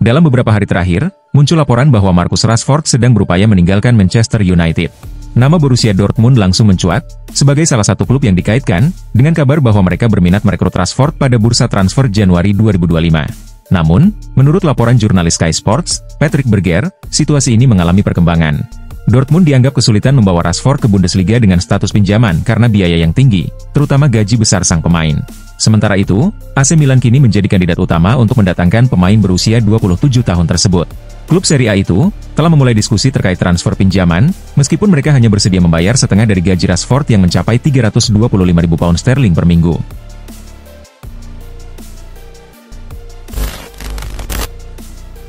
Dalam beberapa hari terakhir, muncul laporan bahwa Marcus Rashford sedang berupaya meninggalkan Manchester United. Nama Borussia Dortmund langsung mencuat, sebagai salah satu klub yang dikaitkan, dengan kabar bahwa mereka berminat merekrut Rashford pada bursa transfer Januari 2025. Namun, menurut laporan jurnalis Sky Sports, Patrick Berger, situasi ini mengalami perkembangan. Dortmund dianggap kesulitan membawa Rashford ke Bundesliga dengan status pinjaman karena biaya yang tinggi, terutama gaji besar sang pemain. Sementara itu, AC Milan kini menjadi kandidat utama untuk mendatangkan pemain berusia 27 tahun tersebut. Klub Serie A itu telah memulai diskusi terkait transfer pinjaman, meskipun mereka hanya bersedia membayar setengah dari gaji Rashford yang mencapai 325.000 pound sterling per minggu.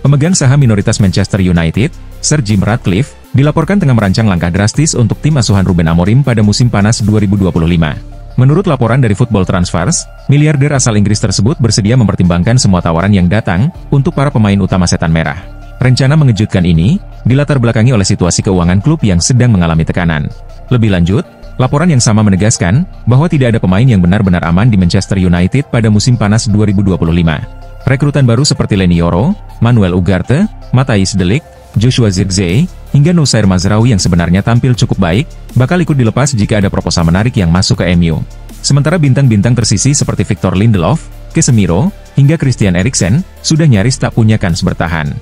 Pemegang saham minoritas Manchester United, Sir Jim Ratcliffe, dilaporkan tengah merancang langkah drastis untuk tim asuhan Ruben Amorim pada musim panas 2025. Menurut laporan dari Football Transfers, miliarder asal Inggris tersebut bersedia mempertimbangkan semua tawaran yang datang untuk para pemain utama Setan Merah. Rencana mengejutkan ini dilatar belakangi oleh situasi keuangan klub yang sedang mengalami tekanan. Lebih lanjut, laporan yang sama menegaskan bahwa tidak ada pemain yang benar-benar aman di Manchester United pada musim panas 2025. Rekrutan baru seperti Leny Yoro, Manuel Ugarte, Matthijs de Ligt, Joshua Zirkzee, hingga Noussair Mazraoui yang sebenarnya tampil cukup baik, bakal ikut dilepas jika ada proposal menarik yang masuk ke MU. Sementara bintang-bintang tersisi seperti Victor Lindelof, Casemiro, hingga Christian Eriksen, sudah nyaris tak punya kans bertahan.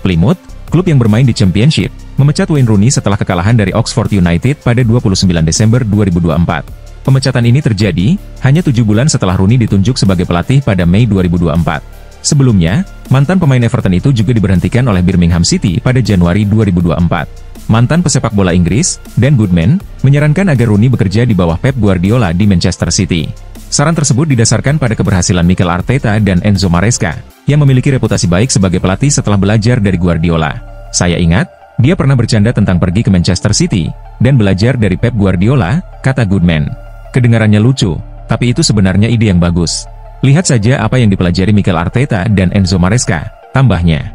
Plymouth, klub yang bermain di Championship, memecat Wayne Rooney setelah kekalahan dari Oxford United pada 29 Desember 2024. Pemecatan ini terjadi hanya 7 bulan setelah Rooney ditunjuk sebagai pelatih pada Mei 2024. Sebelumnya, mantan pemain Everton itu juga diberhentikan oleh Birmingham City pada Januari 2024. Mantan pesepak bola Inggris, Dan Goodman, menyarankan agar Rooney bekerja di bawah Pep Guardiola di Manchester City. Saran tersebut didasarkan pada keberhasilan Mikel Arteta dan Enzo Maresca, yang memiliki reputasi baik sebagai pelatih setelah belajar dari Guardiola. Saya ingat, dia pernah bercanda tentang pergi ke Manchester City, dan belajar dari Pep Guardiola, kata Goodman. Kedengarannya lucu, tapi itu sebenarnya ide yang bagus. Lihat saja apa yang dipelajari Mikel Arteta dan Enzo Maresca, tambahnya.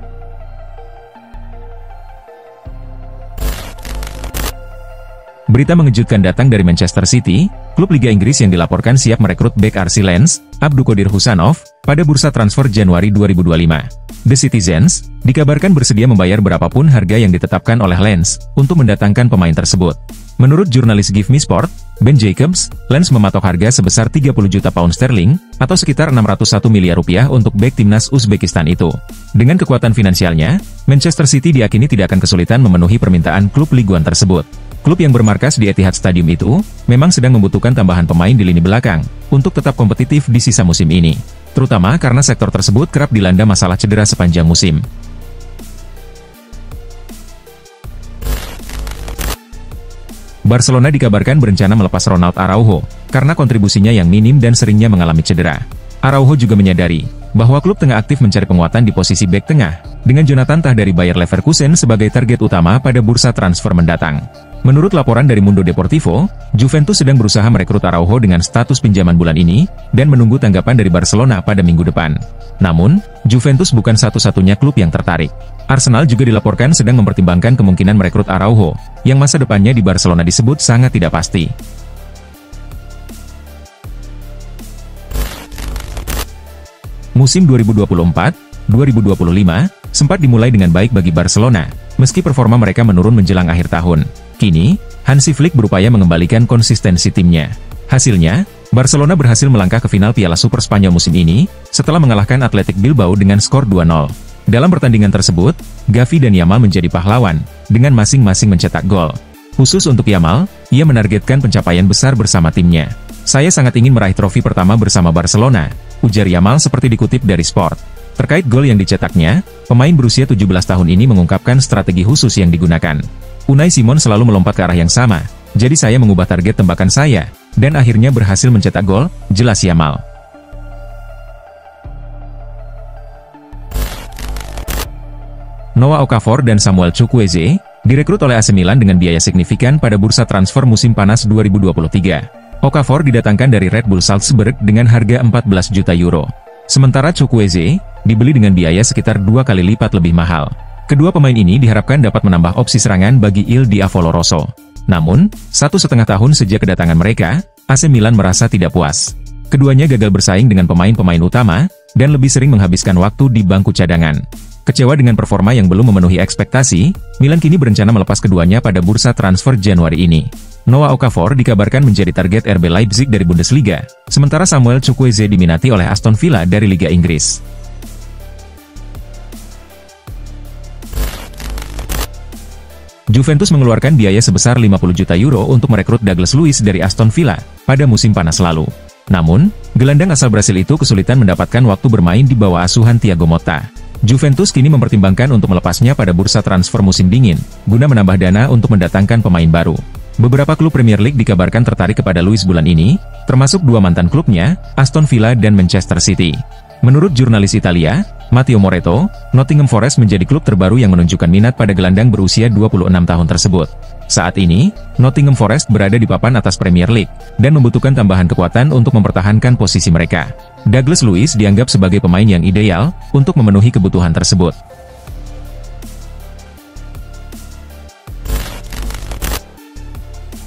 Berita mengejutkan datang dari Manchester City, klub Liga Inggris yang dilaporkan siap merekrut bek RC Lens, Abdulkadir Husanov, pada bursa transfer Januari 2025. The Citizens dikabarkan bersedia membayar berapapun harga yang ditetapkan oleh Lens untuk mendatangkan pemain tersebut. Menurut jurnalis Give Me Sport, Ben Jacobs, Lens mematok harga sebesar 30 juta pound sterling, atau sekitar 601 miliar rupiah untuk bek timnas Uzbekistan itu. Dengan kekuatan finansialnya, Manchester City diyakini tidak akan kesulitan memenuhi permintaan klub Ligue 1 tersebut. Klub yang bermarkas di Etihad Stadium itu, memang sedang membutuhkan tambahan pemain di lini belakang, untuk tetap kompetitif di sisa musim ini. Terutama karena sektor tersebut kerap dilanda masalah cedera sepanjang musim. Barcelona dikabarkan berencana melepas Ronald Araujo, karena kontribusinya yang minim dan seringnya mengalami cedera. Araujo juga menyadari bahwa klub tengah aktif mencari penguatan di posisi bek tengah, dengan Jonathan Tah dari Bayer Leverkusen sebagai target utama pada bursa transfer mendatang. Menurut laporan dari Mundo Deportivo, Juventus sedang berusaha merekrut Araujo dengan status pinjaman bulan ini, dan menunggu tanggapan dari Barcelona pada minggu depan. Namun, Juventus bukan satu-satunya klub yang tertarik. Arsenal juga dilaporkan sedang mempertimbangkan kemungkinan merekrut Araujo, yang masa depannya di Barcelona disebut sangat tidak pasti. Musim 2024-2025 sempat dimulai dengan baik bagi Barcelona, meski performa mereka menurun menjelang akhir tahun. Kini, Hansi Flick berupaya mengembalikan konsistensi timnya. Hasilnya, Barcelona berhasil melangkah ke final Piala Super Spanyol musim ini, setelah mengalahkan Athletic Bilbao dengan skor 2-0. Dalam pertandingan tersebut, Gavi dan Yamal menjadi pahlawan, dengan masing-masing mencetak gol. Khusus untuk Yamal, ia menargetkan pencapaian besar bersama timnya. Saya sangat ingin meraih trofi pertama bersama Barcelona, ujar Yamal seperti dikutip dari Sport. Terkait gol yang dicetaknya, pemain berusia 17 tahun ini mengungkapkan strategi khusus yang digunakan. Unai Simon selalu melompat ke arah yang sama, jadi saya mengubah target tembakan saya, dan akhirnya berhasil mencetak gol, jelas Yamal. Noah Okafor dan Samuel Chukwueze direkrut oleh AC Milan dengan biaya signifikan pada bursa transfer musim panas 2023. Okafor didatangkan dari Red Bull Salzburg dengan harga 14 juta euro. Sementara Chukwueze dibeli dengan biaya sekitar 2 kali lipat lebih mahal. Kedua pemain ini diharapkan dapat menambah opsi serangan bagi Il Diavolo Rosso. Namun, 1,5 tahun sejak kedatangan mereka, AC Milan merasa tidak puas. Keduanya gagal bersaing dengan pemain-pemain utama, dan lebih sering menghabiskan waktu di bangku cadangan. Kecewa dengan performa yang belum memenuhi ekspektasi, Milan kini berencana melepas keduanya pada bursa transfer Januari ini. Noah Okafor dikabarkan menjadi target RB Leipzig dari Bundesliga, sementara Samuel Chukwueze diminati oleh Aston Villa dari Liga Inggris. Juventus mengeluarkan biaya sebesar 50 juta euro untuk merekrut Douglas Luiz dari Aston Villa pada musim panas lalu. Namun, gelandang asal Brasil itu kesulitan mendapatkan waktu bermain di bawah asuhan Thiago Motta. Juventus kini mempertimbangkan untuk melepasnya pada bursa transfer musim dingin, guna menambah dana untuk mendatangkan pemain baru. Beberapa klub Premier League dikabarkan tertarik kepada Luiz bulan ini, termasuk dua mantan klubnya, Aston Villa dan Manchester City. Menurut jurnalis Italia, Matteo Moretto, Nottingham Forest menjadi klub terbaru yang menunjukkan minat pada gelandang berusia 26 tahun tersebut. Saat ini, Nottingham Forest berada di papan atas Premier League, dan membutuhkan tambahan kekuatan untuk mempertahankan posisi mereka. Douglas Luiz dianggap sebagai pemain yang ideal untuk memenuhi kebutuhan tersebut.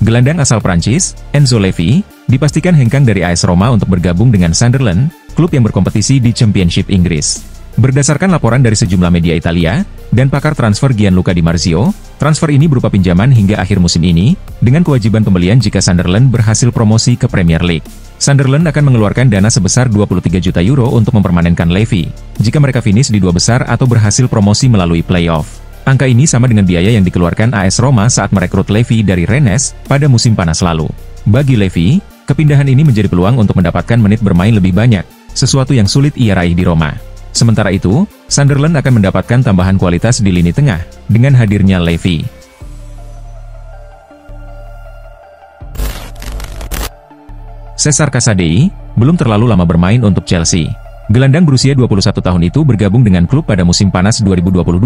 Gelandang asal Prancis, Enzo Levy, dipastikan hengkang dari AS Roma untuk bergabung dengan Sunderland, klub yang berkompetisi di Championship Inggris. Berdasarkan laporan dari sejumlah media Italia, dan pakar transfer Gianluca Di Marzio, transfer ini berupa pinjaman hingga akhir musim ini, dengan kewajiban pembelian jika Sunderland berhasil promosi ke Premier League. Sunderland akan mengeluarkan dana sebesar 23 juta euro untuk mempermanenkan Levy, jika mereka finish di dua besar atau berhasil promosi melalui playoff. Angka ini sama dengan biaya yang dikeluarkan AS Roma saat merekrut Levy dari Rennes pada musim panas lalu. Bagi Levy, kepindahan ini menjadi peluang untuk mendapatkan menit bermain lebih banyak, sesuatu yang sulit ia raih di Roma. Sementara itu, Sunderland akan mendapatkan tambahan kualitas di lini tengah, dengan hadirnya Levy. Cesar Casadei, belum terlalu lama bermain untuk Chelsea. Gelandang berusia 21 tahun itu bergabung dengan klub pada musim panas 2022,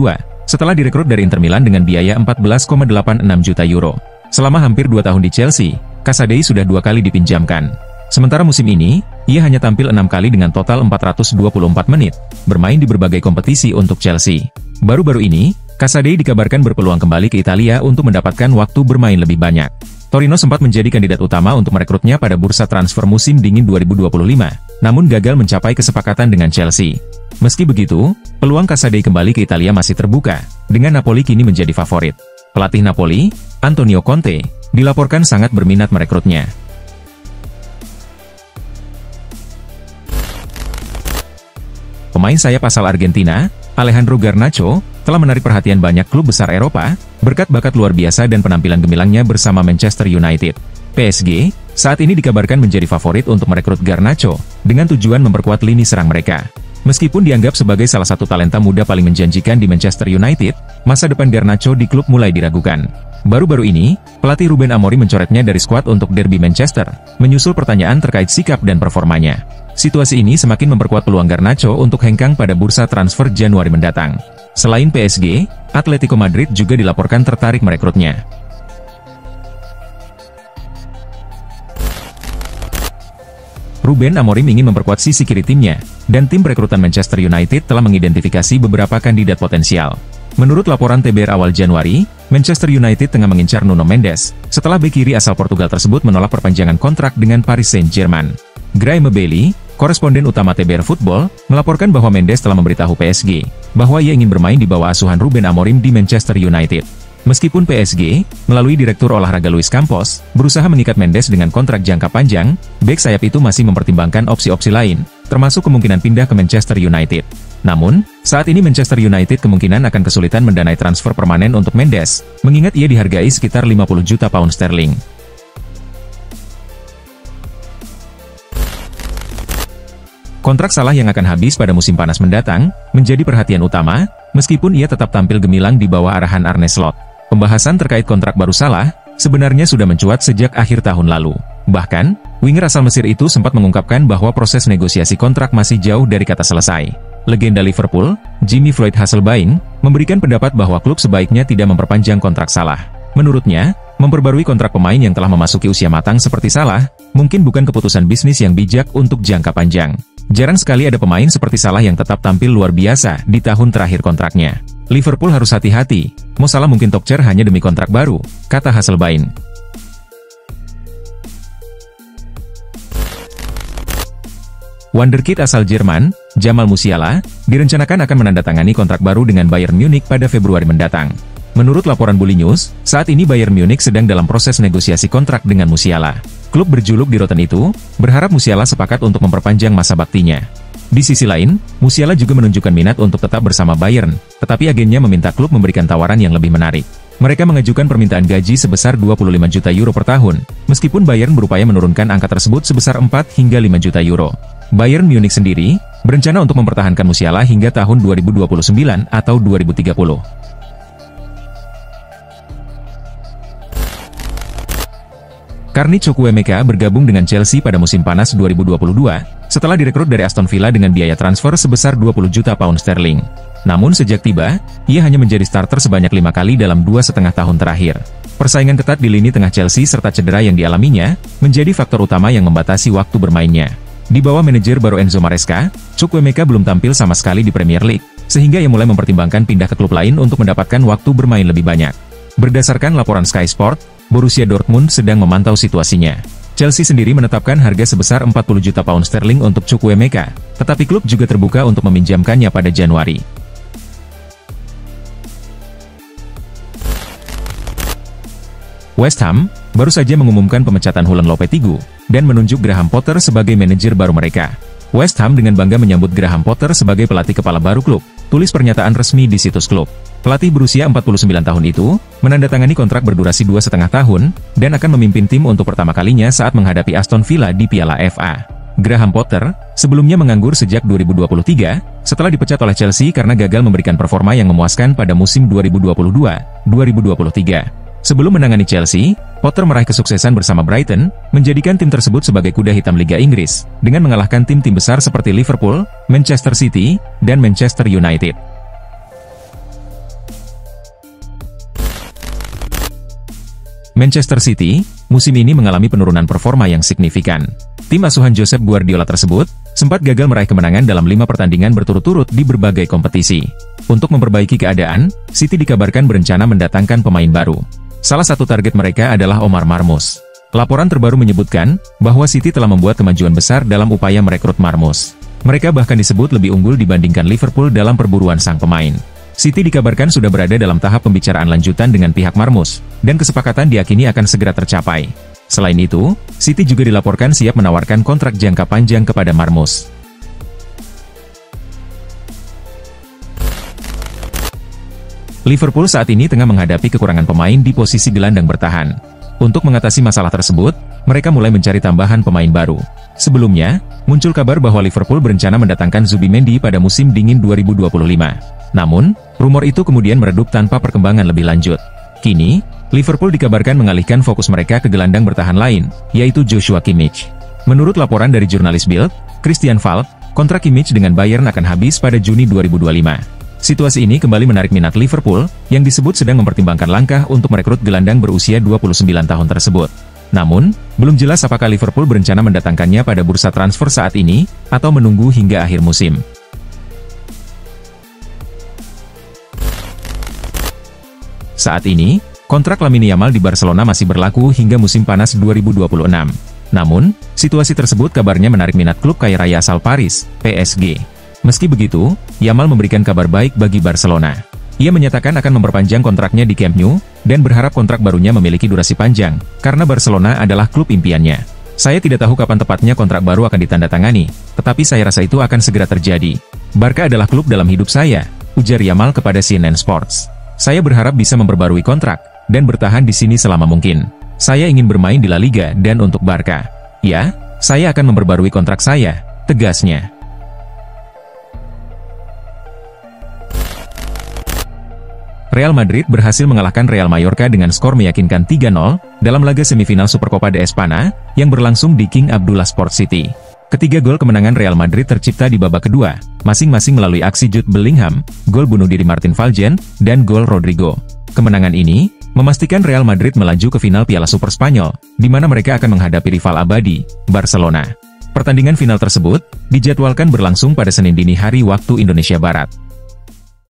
setelah direkrut dari Inter Milan dengan biaya 14,86 juta euro. Selama hampir 2 tahun di Chelsea, Casadei sudah 2 kali dipinjamkan. Sementara musim ini, ia hanya tampil 6 kali dengan total 424 menit, bermain di berbagai kompetisi untuk Chelsea. Baru-baru ini, Casadei dikabarkan berpeluang kembali ke Italia untuk mendapatkan waktu bermain lebih banyak. Torino sempat menjadi kandidat utama untuk merekrutnya pada bursa transfer musim dingin 2025, namun gagal mencapai kesepakatan dengan Chelsea. Meski begitu, peluang Casadei kembali ke Italia masih terbuka, dengan Napoli kini menjadi favorit. Pelatih Napoli, Antonio Conte, dilaporkan sangat berminat merekrutnya. Pemain sayap asal Argentina, Alejandro Garnacho, telah menarik perhatian banyak klub besar Eropa, berkat bakat luar biasa dan penampilan gemilangnya bersama Manchester United. PSG, saat ini dikabarkan menjadi favorit untuk merekrut Garnacho, dengan tujuan memperkuat lini serang mereka. Meskipun dianggap sebagai salah satu talenta muda paling menjanjikan di Manchester United, masa depan Garnacho di klub mulai diragukan. Baru-baru ini, pelatih Ruben Amorim mencoretnya dari skuad untuk derby Manchester, menyusul pertanyaan terkait sikap dan performanya. Situasi ini semakin memperkuat peluang Garnacho untuk hengkang pada bursa transfer Januari mendatang. Selain PSG, Atletico Madrid juga dilaporkan tertarik merekrutnya. Ruben Amorim ingin memperkuat sisi kiri timnya, dan tim perekrutan Manchester United telah mengidentifikasi beberapa kandidat potensial. Menurut laporan TBR awal Januari, Manchester United tengah mengincar Nuno Mendes, setelah bek kiri asal Portugal tersebut menolak perpanjangan kontrak dengan Paris Saint-Germain. Graeme Bailey, koresponden utama TBR Football, melaporkan bahwa Mendes telah memberitahu PSG, bahwa ia ingin bermain di bawah asuhan Ruben Amorim di Manchester United. Meskipun PSG, melalui Direktur Olahraga Luis Campos, berusaha mengikat Mendes dengan kontrak jangka panjang, bek sayap itu masih mempertimbangkan opsi-opsi lain, termasuk kemungkinan pindah ke Manchester United. Namun, saat ini Manchester United kemungkinan akan kesulitan mendanai transfer permanen untuk Mendes, mengingat ia dihargai sekitar 50 juta pound sterling. Kontrak Salah yang akan habis pada musim panas mendatang, menjadi perhatian utama, meskipun ia tetap tampil gemilang di bawah arahan Arne Slot. Pembahasan terkait kontrak baru Salah, sebenarnya sudah mencuat sejak akhir tahun lalu. Bahkan, winger asal Mesir itu sempat mengungkapkan bahwa proses negosiasi kontrak masih jauh dari kata selesai. Legenda Liverpool, Jimmy Floyd Hasselbaink, memberikan pendapat bahwa klub sebaiknya tidak memperpanjang kontrak Salah. Menurutnya, memperbarui kontrak pemain yang telah memasuki usia matang seperti Salah, mungkin bukan keputusan bisnis yang bijak untuk jangka panjang. Jarang sekali ada pemain seperti Salah yang tetap tampil luar biasa di tahun terakhir kontraknya. Liverpool harus hati-hati, Mo Salah mungkin top chair hanya demi kontrak baru, kata Hasselbaink. Wonderkid asal Jerman, Jamal Musiala, direncanakan akan menandatangani kontrak baru dengan Bayern Munich pada Februari mendatang. Menurut laporan Bully News, saat ini Bayern Munich sedang dalam proses negosiasi kontrak dengan Musiala. Klub berjuluk di Rotten itu, berharap Musiala sepakat untuk memperpanjang masa baktinya. Di sisi lain, Musiala juga menunjukkan minat untuk tetap bersama Bayern, tetapi agennya meminta klub memberikan tawaran yang lebih menarik. Mereka mengajukan permintaan gaji sebesar 25 juta euro per tahun, meskipun Bayern berupaya menurunkan angka tersebut sebesar 4 hingga 5 juta euro. Bayern Munich sendiri, berencana untuk mempertahankan Musiala hingga tahun 2029 atau 2030. Carney Chukwuemeka bergabung dengan Chelsea pada musim panas 2022, setelah direkrut dari Aston Villa dengan biaya transfer sebesar 20 juta pound sterling. Namun sejak tiba, ia hanya menjadi starter sebanyak 5 kali dalam 2,5 tahun terakhir. Persaingan ketat di lini tengah Chelsea serta cedera yang dialaminya, menjadi faktor utama yang membatasi waktu bermainnya. Di bawah manajer baru Enzo Maresca, Chukwuemeka belum tampil sama sekali di Premier League, sehingga ia mulai mempertimbangkan pindah ke klub lain untuk mendapatkan waktu bermain lebih banyak. Berdasarkan laporan Sky Sport, Borussia Dortmund sedang memantau situasinya. Chelsea sendiri menetapkan harga sebesar 40 juta pound sterling untuk Chukwuemeka, tetapi klub juga terbuka untuk meminjamkannya pada Januari. West Ham baru saja mengumumkan pemecatan Julen Lopetegui dan menunjuk Graham Potter sebagai manajer baru mereka. West Ham dengan bangga menyambut Graham Potter sebagai pelatih kepala baru klub, tulis pernyataan resmi di situs klub. Pelatih berusia 49 tahun itu menandatangani kontrak berdurasi 2,5 tahun dan akan memimpin tim untuk pertama kalinya saat menghadapi Aston Villa di Piala FA. Graham Potter sebelumnya menganggur sejak 2023 setelah dipecat oleh Chelsea karena gagal memberikan performa yang memuaskan pada musim 2022-2023. Sebelum menangani Chelsea, Potter meraih kesuksesan bersama Brighton, menjadikan tim tersebut sebagai kuda hitam Liga Inggris, dengan mengalahkan tim-tim besar seperti Liverpool, Manchester City, dan Manchester United. Manchester City, musim ini mengalami penurunan performa yang signifikan. Tim asuhan Josep Guardiola tersebut, sempat gagal meraih kemenangan dalam 5 pertandingan berturut-turut di berbagai kompetisi. Untuk memperbaiki keadaan, City dikabarkan berencana mendatangkan pemain baru. Salah satu target mereka adalah Omar Marmoush. Laporan terbaru menyebutkan bahwa City telah membuat kemajuan besar dalam upaya merekrut Marmoush. Mereka bahkan disebut lebih unggul dibandingkan Liverpool dalam perburuan sang pemain. City dikabarkan sudah berada dalam tahap pembicaraan lanjutan dengan pihak Marmoush, dan kesepakatan diyakini akan segera tercapai. Selain itu, City juga dilaporkan siap menawarkan kontrak jangka panjang kepada Marmoush. Liverpool saat ini tengah menghadapi kekurangan pemain di posisi gelandang bertahan. Untuk mengatasi masalah tersebut, mereka mulai mencari tambahan pemain baru. Sebelumnya, muncul kabar bahwa Liverpool berencana mendatangkan Zubimendi pada musim dingin 2025. Namun, rumor itu kemudian meredup tanpa perkembangan lebih lanjut. Kini, Liverpool dikabarkan mengalihkan fokus mereka ke gelandang bertahan lain, yaitu Joshua Kimmich. Menurut laporan dari jurnalis Bild, Christian Falk, kontrak Kimmich dengan Bayern akan habis pada Juni 2025. Situasi ini kembali menarik minat Liverpool, yang disebut sedang mempertimbangkan langkah untuk merekrut gelandang berusia 29 tahun tersebut. Namun, belum jelas apakah Liverpool berencana mendatangkannya pada bursa transfer saat ini, atau menunggu hingga akhir musim. Saat ini, kontrak Lamine Yamal di Barcelona masih berlaku hingga musim panas 2026. Namun, situasi tersebut kabarnya menarik minat klub kaya raya asal Paris, PSG. Meski begitu, Yamal memberikan kabar baik bagi Barcelona. Ia menyatakan akan memperpanjang kontraknya di Camp Nou, dan berharap kontrak barunya memiliki durasi panjang, karena Barcelona adalah klub impiannya. Saya tidak tahu kapan tepatnya kontrak baru akan ditandatangani, tetapi saya rasa itu akan segera terjadi. Barca adalah klub dalam hidup saya, ujar Yamal kepada CNN Sports. Saya berharap bisa memperbarui kontrak, dan bertahan di sini selama mungkin. Saya ingin bermain di La Liga dan untuk Barca. Ya, saya akan memperbarui kontrak saya, tegasnya. Real Madrid berhasil mengalahkan Real Mallorca dengan skor meyakinkan 3-0 dalam laga semifinal Supercopa de España yang berlangsung di King Abdullah Sport City. Ketiga gol kemenangan Real Madrid tercipta di babak kedua, masing-masing melalui aksi Jude Bellingham, gol bunuh diri Martin Valgen, dan gol Rodrigo. Kemenangan ini memastikan Real Madrid melaju ke final Piala Super Spanyol, di mana mereka akan menghadapi rival abadi, Barcelona. Pertandingan final tersebut dijadwalkan berlangsung pada Senin dini hari waktu Indonesia Barat.